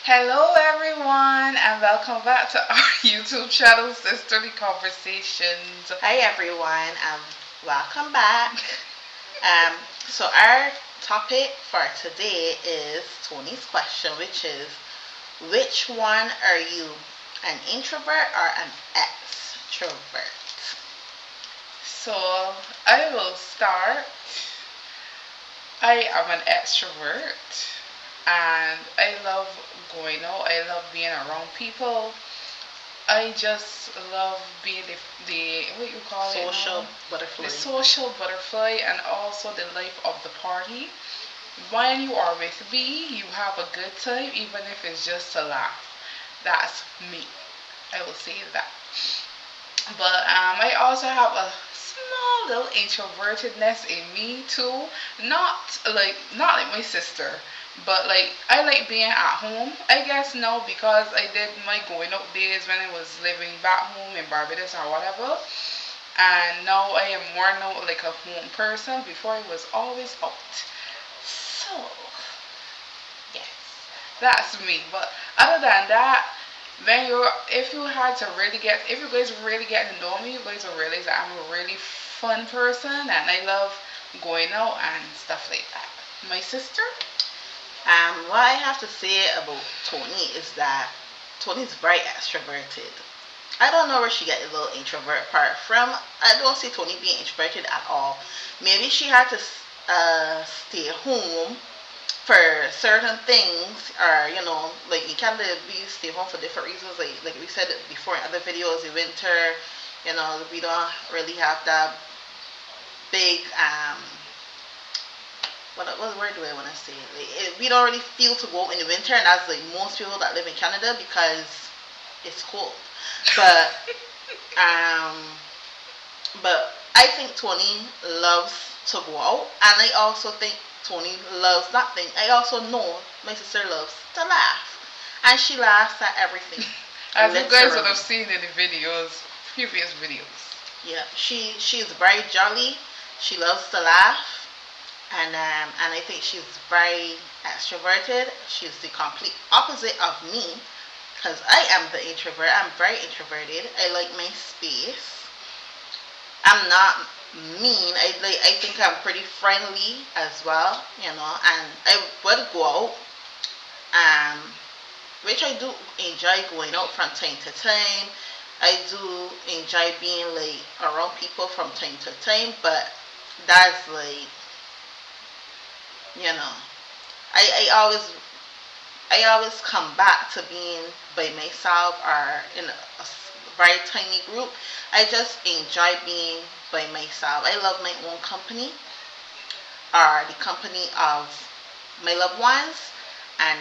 Hello, everyone, and welcome back to our YouTube channel, Sisterly Conversations. Hi everyone, welcome back. Um, so our topic for today is Tony's question, which is, which one are you, an introvert or an extrovert? So, I will start. I am an extrovert, and I love going out. I love being around people. I just love being the what you call it Social now, the butterfly. social butterfly, and also the life of the party. When you are with me, you have a good time, even if it's just a laugh. That's me. I will say that. But I also have a small little introvertedness in me too. Not like my sister, but like I like being at home. I guess now because I did my going out days when I was living back home in Barbados or whatever. And now I am more now like a home person. Before I was always out. So yes, that's me. But other than that, when you if you had to really get if you guys really get to know me, you guys will realize that I'm a really fun person and I love going out and stuff like that. My sister? What I have to say about Tony is that Tony's very extroverted. I don't know where she get the little introvert part from. I don't see Tony being introverted at all. Maybe she had to stay home for certain things, or like you can't be stay home for different reasons. Like we said before in other videos, in winter, we don't really have that big what word do I want to say? We don't really feel to go in the winter, and that's like most people that live in Canada because it's cold. But um, but I think Tony loves to go out, and I also think Tony loves that thing. I also know my sister loves to laugh, and she laughs at everything, As you guys would have literally. seen in the previous videos. Yeah, she's very jolly. She loves to laugh, and I think she's very extroverted. She's the complete opposite of me, because I am the introvert. I'm very introverted. I like my space. I'm not mean. I think I'm pretty friendly as well, and I would go out, um, which I do enjoy going out from time to time. I do enjoy being like around people from time to time, but that's like you know, I always come back to being by myself or in a very tiny group. I just enjoy being by myself. I love my own company or the company of my loved ones, and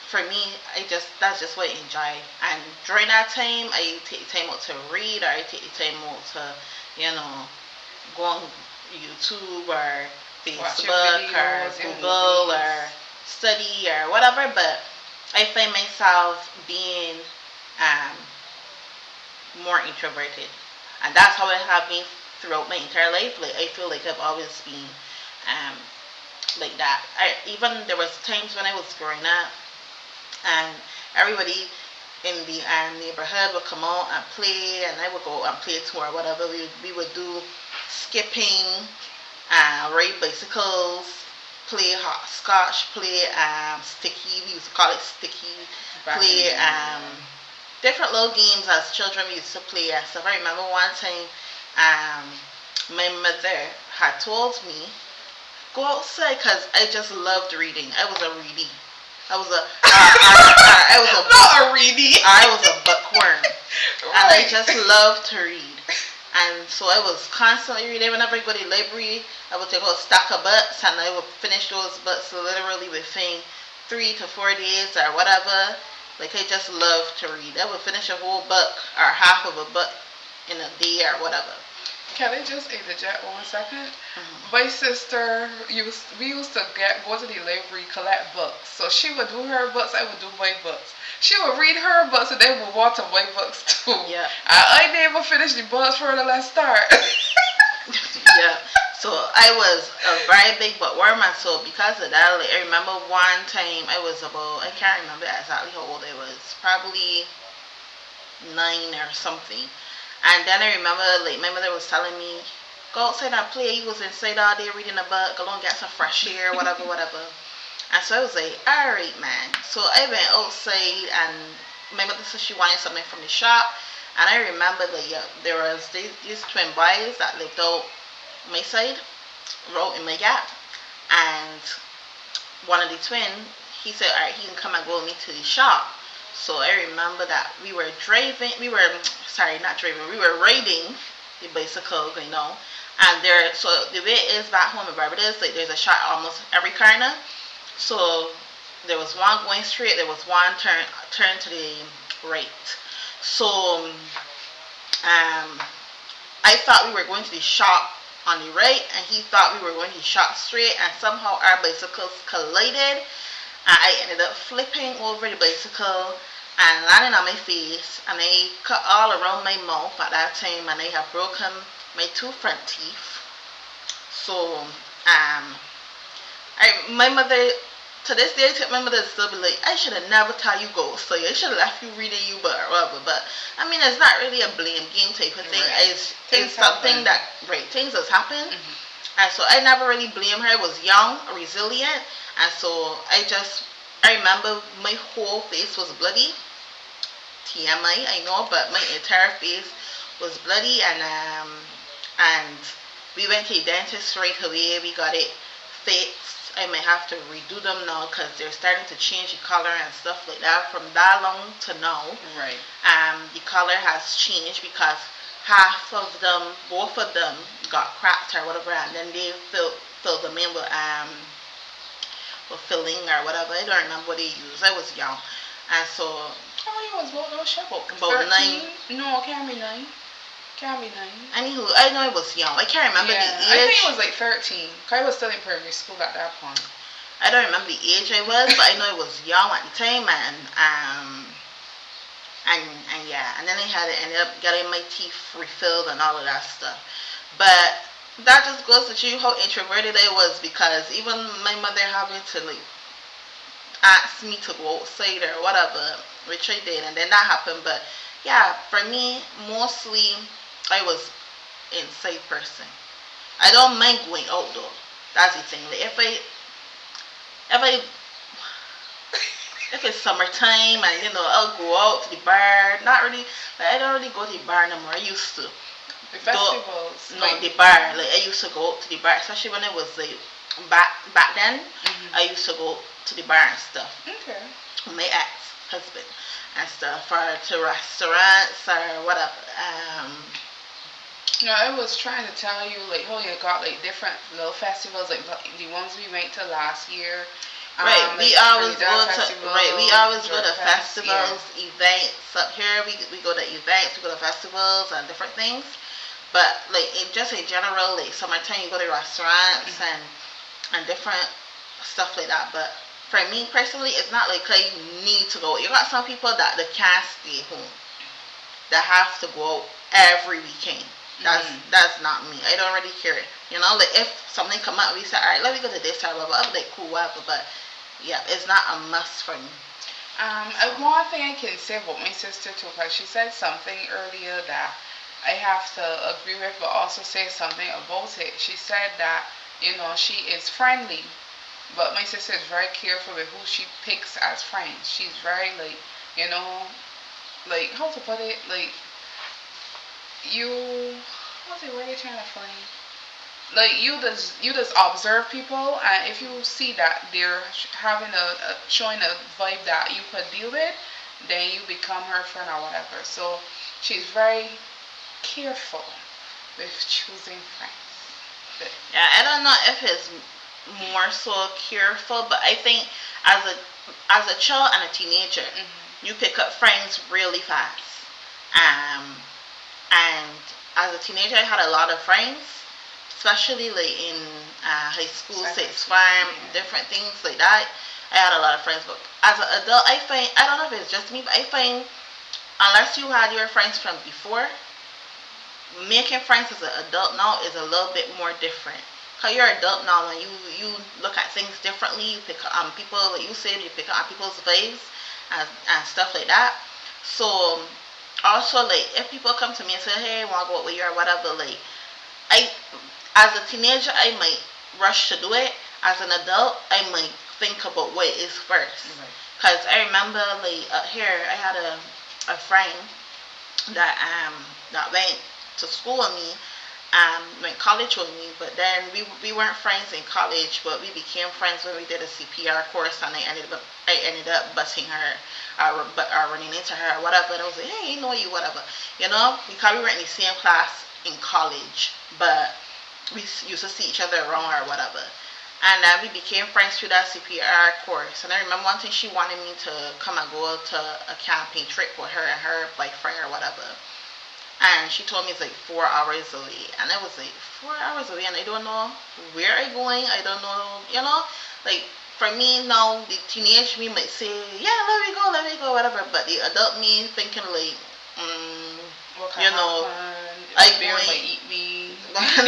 for me, I just that's just what I enjoy. And during that time, I take time out to read, or I take time out to, you know, go on YouTube or Watch your Facebook or videos, your Google movies. or study or whatever. But I find myself being um, more introverted, and that's how I have been throughout my entire life. Like I feel like I've always been um, like that. Even there was times when I was growing up, and everybody in the neighborhood would come out and play, and I would go and play too or whatever. We would do skipping, ride bicycles, play hopscotch, play sticky. We used to call it sticky. Back in the Play day, yeah. different little games as children we used to play and stuff. I remember one time my mother had told me go outside because I just loved reading. I was a readie. I was a I was a book Not a readie. I was a bookworm, and I Right. just loved to read. And so I was constantly reading. Whenever I go to the library, I would take out a stack of books, and I would finish those books literally within 3 to 4 days or whatever. Like I just love to read. I would finish a whole book or half of a book in a day or whatever. Can I just interject 1 second? Mhm. My sister we used to go to the library collect books. So she would do her books, I would do my books. She would read her books and then would want to my books too. Yeah. I never finished the books for the last start. Yeah. So I was a very big bookworm, and so because of that, like, I remember one time I was about, I can't remember exactly how old I was, probably 9 or something. And then I remember, like, my mother was telling me, go outside and play. You was inside all day reading a book. Go and get some fresh air, whatever, whatever. And so I was like, all right, man. So I went outside, and my mother said she wanted something from the shop. And I remember, like, yeah, there was these twin boys that lived out my side, wrote in my gap. And one of the twin, he said, all right, he can come and go with me to the shop. So I remember that we were driving, we were, sorry, not driving, we were riding the bicycle, you know. And there, so the way it is back home in Barbados, like, there's a shot almost every corner. So there was one going straight, there was one turn to the right. So I thought we were going to the shop on the right, and he thought we were going to the shop straight, and somehow our bicycles collided, and I ended up flipping over the bicycle and landing on my face, and I cut all around my mouth at that time, and I have broken my two front teeth. So my mother, to this day, my mother still be like, I should have never tell you go. So I should have left you reading you, but whatever. But I mean, it's not really a blame game type of thing. Right. It's something that, right, things has happened. And so I never really blame her. I was young, resilient, and so I remember my whole face was bloody. TMI, I know, but my entire face was bloody, and we went to the dentist right away. We got it fixed. I might have to redo them now because they're starting to change the color and stuff like that. From that long to now, Right. the color has changed because half of them, both of them, got cracked or whatever, and then they filled them in with filling or whatever. I don't remember what they used. I was young, and so How many was about no shop about about 13? 9. No, can't be 9. Can't be 9. Anywho, I know I was young. I can't remember Yeah, the I think age. it was like 13. Cause I was still in primary school at that point. I don't remember the age I was, but I know I was young at the time, and yeah, and then ended up getting my teeth refilled and all of that stuff. But that just goes to show you how introverted I was, because even my mother having to, like, ask me to go outside or whatever, which I did, and then that happened. But yeah, for me, mostly I was inside person. I don't mind going out though. That's the thing. Like, if I if it's summertime and I'll go out to the bar. Not really. Like, I don't really go to the bar no more. I used to. The Though, festivals. no, Like, the bar. Like, I used to go out to the bar, especially when it was like back then. I used to go to the bar and stuff. okay. With my ex husband and stuff, or to restaurants or whatever. No, I was trying to tell you like how you got like different little festivals, like the ones we went to last year. Right, Like Trinidad Festival, we always go Jerk to Fest, yeah. festivals, events up here. We go to events, we go to festivals and different things. But like, just in general, like summertime, you go to restaurants and different stuff like that. But for me personally, it's not like I need to go. You got some people that they can't stay home, that have to go out every weekend. That's not me. I don't really care. Like, if something come up, we say, all right, let me go to this or blah blah. I'm like, cool, whatever. But yeah, it's not a must for me. One thing I can say about my sister too, because she said something earlier that I have to agree with, but also say something about it. She said that she is friendly, but my sister is very careful with who she picks as friends. She's very like, you know, like how to put it, like you, what's it really trying to find? Like you just observe people, and if you see that they're having showing a vibe that you could deal with, then you become her friend or whatever. So she's very careful with choosing friends. Yeah, I don't know if it's more so careful, but I think as a child and a teenager, you pick up friends really fast. Um, and as a teenager, I had a lot of friends, especially like in high school, sixth farm, different things like that. I had a lot of friends, but as an adult, I don't know if it's just me, but I find unless you had your friends from before, making friends as an adult now is a little bit more different. Cause you're adult now and you look at things differently. You pick up on people, like you said, you pick up on people's vibes and stuff like that. So also like if people come to me and say, hey, I want to go out with you or whatever, like I as a teenager I might rush to do it. As an adult, I might think about what it is first. Right. Cause I remember like here I had a friend that went to school with me, went college with me, but then we weren't friends in college, but we became friends when we did a CPR course, and I ended up busting her, or running into her, or whatever. And I was like, hey, you know you, whatever, because we were in the same class in college, but we used to see each other around or whatever. And we became friends through that CPR course. And I remember one thing, she wanted me to come and go to a camping trip with her and her boyfriend or whatever. And she told me it's like 4 hours away. And I was like, 4 hours away, and I don't know where I'm going. I don't know, Like, for me now, the teenage me might say, yeah, let me go, whatever. But the adult me thinking like, What can you know, happen? I Bear going, might eat me.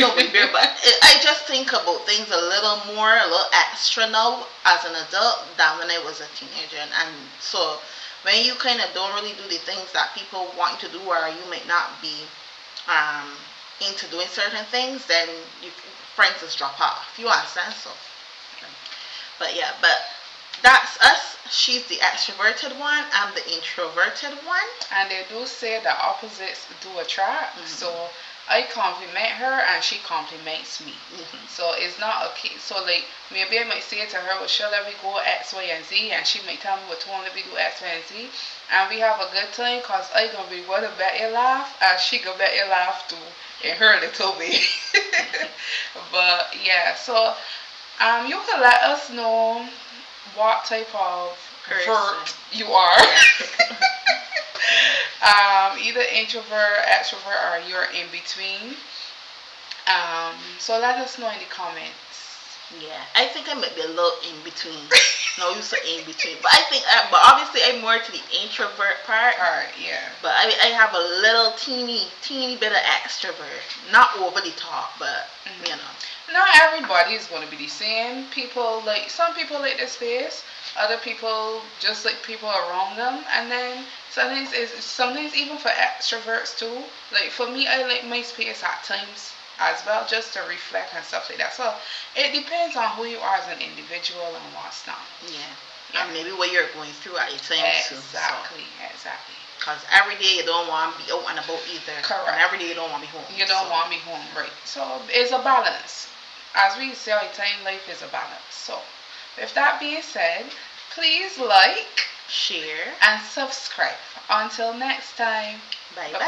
no big beer, but I just think about things a little more, a little extra now as an adult than when I was a teenager. And so when you kind of don't really do the things that people want you to do, or you might not be um, into doing certain things, then you friends just drop off. You understand? So, but yeah, but that's us. She's the extroverted one. I'm the introverted one. And they do say that opposites do attract. Mm-hmm. So I compliment her and she compliments me. Mm-hmm. So it's not okay. So like maybe I might say to her, well, sure, let me go X, Y, and Z, and she might tell me what to let me do X, Y, and Z, and we have a good time because I gonna be what a better laugh, and she gonna better laugh too in her little way. But yeah, so you can let us know what type of vert Person. you are. Yeah. Either introvert, extrovert, or you're in between. So let us know in the comments. Yeah, I think I might be a little in between. No, you said in between, but but obviously I'm more to the introvert part. Alright, yeah. But I have a little teeny bit of extrovert, not over the top, but Mhm. you know. Not everybody is going to be the same. People like some people like their space. Other people just like people around them, and then sometimes even for extroverts too. Like for me, I like my space at times as well, just to reflect and stuff like that. So it depends on who you are as an individual and what's not. Yeah, Yeah, and maybe what you're going through at the time too. So, exactly. cause every day you don't want to be out and about either, and Correct. every day you don't want to be home. You don't So, want me home, right? So it's a balance. As we say all the time, life is a balance. So with that being said, please like share. and subscribe. Until next time. Bye Bye bye.